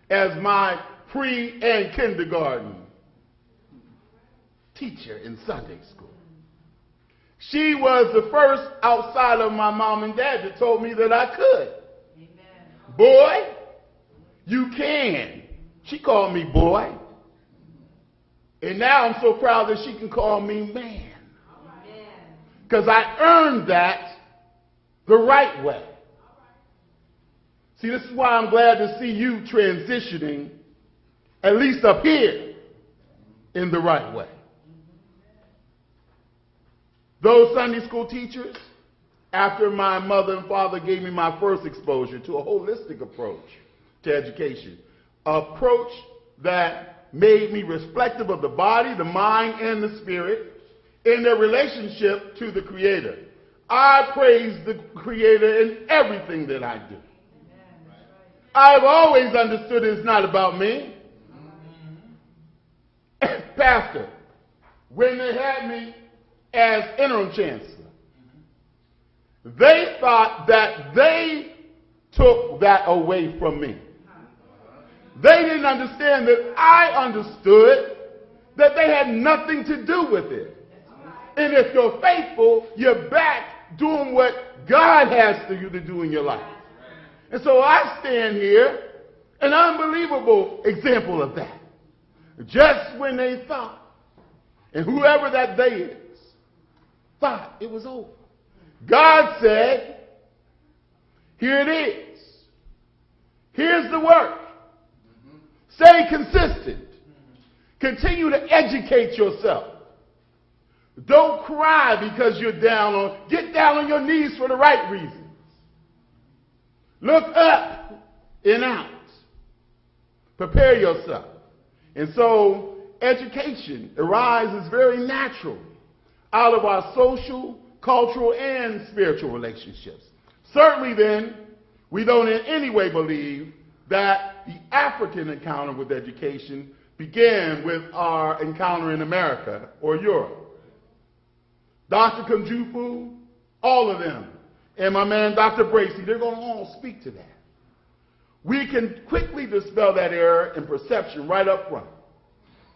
as my pre- and kindergarten teacher in Sunday school. She was the first outside of my mom and dad that told me that I could. Amen. Boy, you can. She called me boy. And now I'm so proud that she can call me man. Because I earned that the right way. See, this is why I'm glad to see you transitioning, at least up here, in the right way. Those Sunday school teachers, after my mother and father gave me my first exposure to a holistic approach to education, approach that made me reflective of the body, the mind, and the spirit in their relationship to the Creator. I praise the Creator in everything that I do. I've always understood it's not about me. Pastor, when they had me as interim chancellor, they thought that they took that away from me. They didn't understand that I understood that they had nothing to do with it. And if you're faithful, you're back doing what God has for you to do in your life. And so I stand here, an unbelievable example of that. Just when they thought, and whoever that they is, thought it was over, God said, here it is. Here's the work. Stay consistent. Continue to educate yourself. Don't cry because you're down get down on your knees for the right reasons. Look up and out. Prepare yourself. And so education arises very naturally out of our social, cultural, and spiritual relationships. Certainly then, we don't in any way believe that the African encounter with education began with our encounter in America or Europe. Dr. Kunjufu, all of them, and my man Dr. Bracey, they're going to all speak to that. We can quickly dispel that error in perception right up front.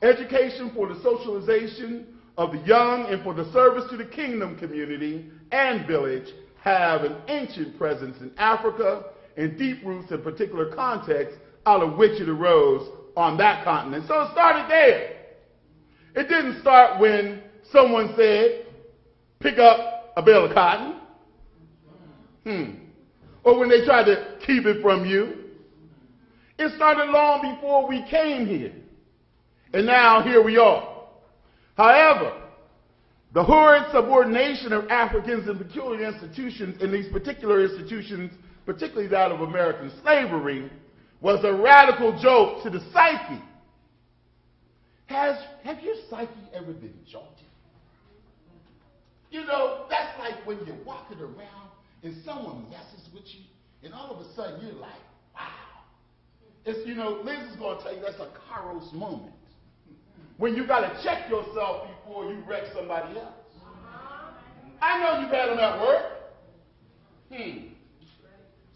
Education for the socialization of the young and for the service to the kingdom community and village have an ancient presence in Africa and deep roots in particular contexts out of which it arose on that continent. So it started there. It didn't start when someone said, pick up a bale of cotton. Or when they tried to keep it from you. It started long before we came here. And now here we are. However, the horrid subordination of Africans in peculiar institutions, in these particular institutions, particularly that of American slavery, was a radical jolt to the psyche. Have your psyche ever been jolted? You know, that's like when you're walking around and someone messes with you, and all of a sudden you're like, wow. It's, you know, Liz is going to tell you that's a Kairos moment. When you got to check yourself before you wreck somebody else. I know you've had them at work.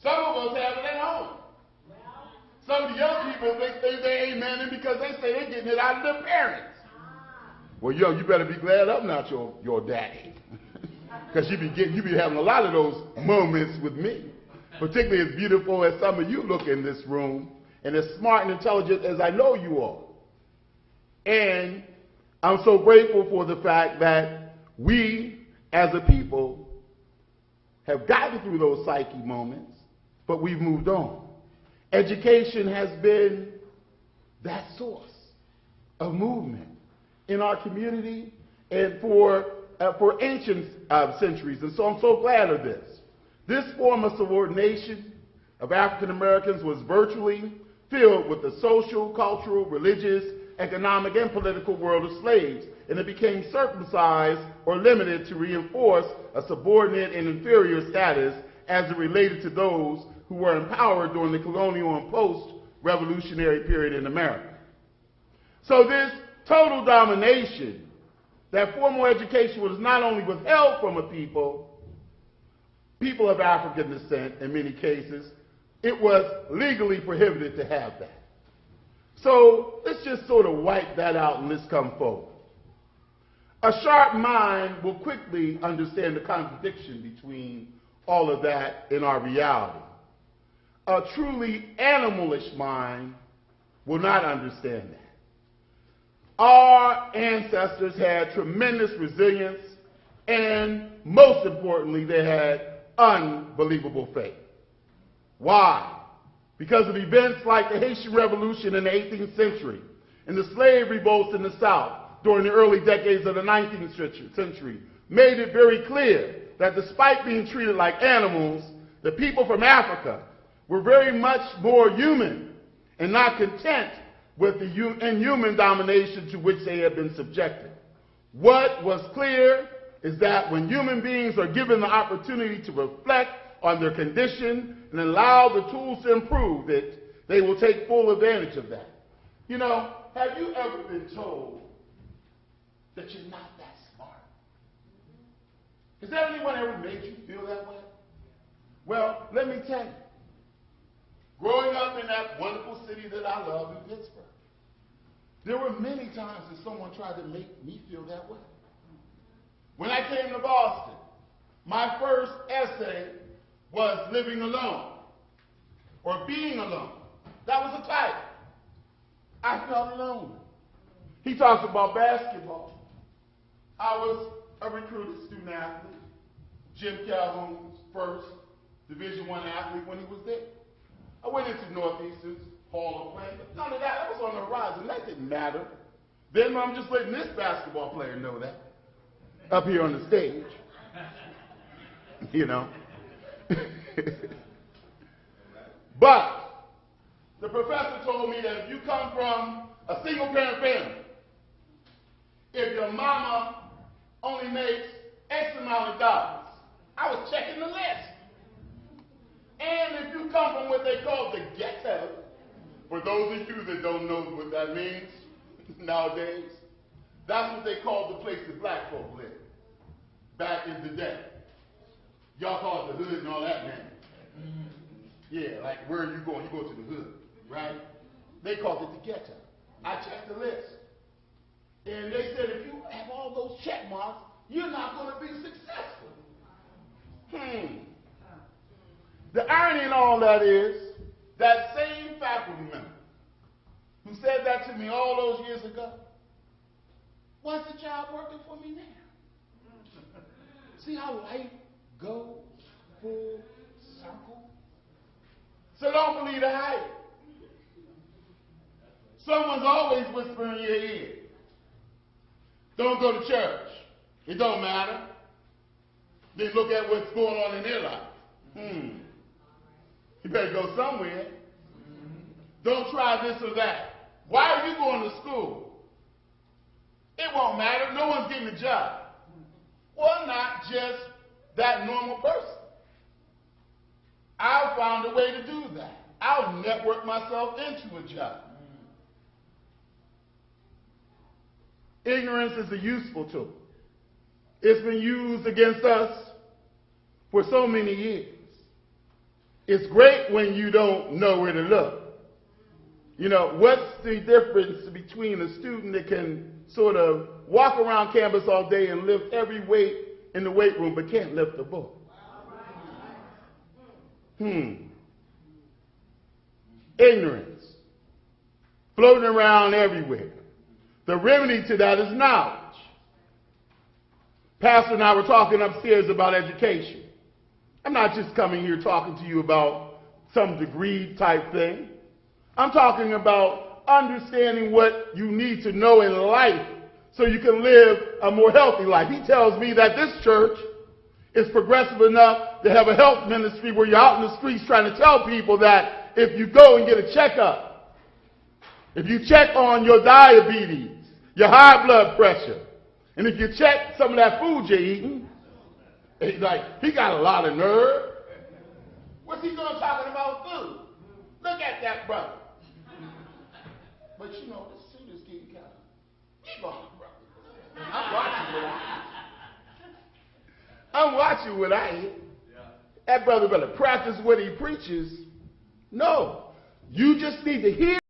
Some of us have it at home. Some of the young people, they ain't manning because they say they're getting it out of their parents. Well, yo, you better be glad I'm not your daddy. Because you be having a lot of those moments with me. Particularly as beautiful as some of you look in this room, and as smart and intelligent as I know you are. And I'm so grateful for the fact that we, as a people, have gotten through those psyche moments, but we've moved on. Education has been that source of movement in our community and for ancient centuries. And so I'm so glad of this. This form of subordination of African Americans was virtually filled with the social, cultural, religious, economic, and political world of slaves, and it became circumcised or limited to reinforce a subordinate and inferior status as it related to those who were empowered during the colonial and post-revolutionary period in America. So this total domination, that formal education was not only withheld from a people of African descent in many cases, it was legally prohibited to have that. So let's just sort of wipe that out and let's come forward. A sharp mind will quickly understand the contradiction between all of that in our reality. A truly animalish mind will not understand that. Our ancestors had tremendous resilience, and most importantly, they had unbelievable faith. Why? Because of events like the Haitian Revolution in the 18th century and the slave revolts in the South during the early decades of the 19th century made it very clear that despite being treated like animals, the people from Africa were very much more human and not content with the inhuman domination to which they had been subjected. What was clear is that when human beings are given the opportunity to reflect on their condition and allow the tools to improve it, they will take full advantage of that. You know, have you ever been told that you're not that smart? Has anyone ever made you feel that way? Well, let me tell you. Growing up in that wonderful city that I love in Pittsburgh, there were many times that someone tried to make me feel that way. When I came to Boston, my first essay was living alone or being alone. That was the title. I felt alone. He talks about basketball. I was a recruited student athlete, Jim Calhoun's first Division I athlete when he was there. I went into Northeastern's Hall of Fame, but none of that was on the horizon. That didn't matter. Then I'm just letting this basketball player know that up here on the stage. You know. But the professor told me that if you come from a single-parent family, if your mama only makes X amount of dollars, I was checking the list. And if you come from what they call the ghetto, for those of you that don't know what that means nowadays, that's what they called the place that black folk lived back in the day. Y'all call it the hood and all that, man. Yeah, like where are you going? You go to the hood, right? They called it the ghetto. I checked the list. And they said if you have all those check marks, you're not going to be successful. The irony in all that is, that same faculty member who said that to me all those years ago, what's the job working for me now? See how life goes full circle? So don't believe the hype. Someone's always whispering in your ear. Don't go to church. It don't matter. Then look at what's going on in their life. You better go somewhere. Don't try this or that. Why are you going to school? It won't matter. No one's getting a job. Well, not just that normal person. I'll find a way to do that. I'll network myself into a job. Ignorance is a useful tool. It's been used against us for so many years. It's great when you don't know where to look. You know, what's the difference between a student that can sort of walk around campus all day and lift every weight in the weight room but can't lift a book? Ignorance. Floating around everywhere. The remedy to that is knowledge. Pastor and I were talking upstairs about education. I'm not just coming here talking to you about some degree type thing. I'm talking about understanding what you need to know in life so you can live a more healthy life. He tells me that this church is progressive enough to have a health ministry where you're out in the streets trying to tell people that if you go and get a checkup, if you check on your diabetes, your high blood pressure, and if you check some of that food you're eating, it's like, he got a lot of nerve. What's he doing talking about food? Look at that brother. But you know, the suit is getting kind of, keep on, brother. I'm watching what I hear. That brother better practice what he preaches. No, you just need to hear